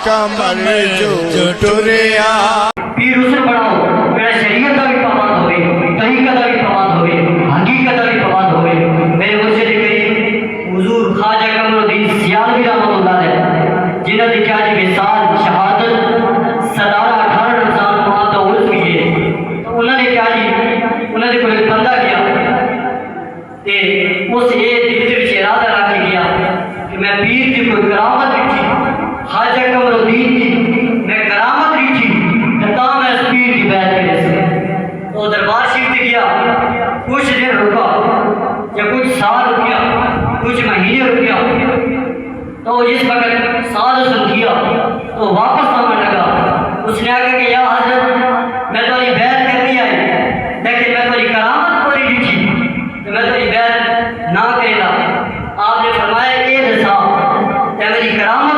کمر جو ٹریا پیر اس بناؤ میرا شریعت کا بھی پابند ہوئے، طریقہ کا بھی پابند ہوئے، حقیقت کا بھی پابند ہوئے۔ میرے مرشد کریم حضور خواجہ قمر الدین سیالوی رحمۃ اللہ علیہ جنہوں نے کیا جی وصال شہادت 17-18 رمضان وہاں تو عرض کیے، تو انہوں نے کیا جی انہوں نے کوئی بندہ کیا تے اس یہ دل کے وچ ارادہ رکھ گیا کہ میں پیر کی کوئی کرامت رکھی، خواجہ قمر الدین کی میں کرامت رکھی تا میں اس پیر کی بیعت کرے سے۔ وہ دربار شریف گیا، کچھ دن رکا یا کچھ سال رکیا، کچھ مہینے رکیا، تو جس وقت سال اس نے کیا تو واپس آنے لگا۔ اس نے کہا کہ یا حضرت میں تمہاری بیعت کرنی آئی لیکن میں تمہاری کرامت پوری لکھی تو میں تمہاری بیعت نہ کرے گا۔ آپ نے فرمایا اے دسا تے میری کرامت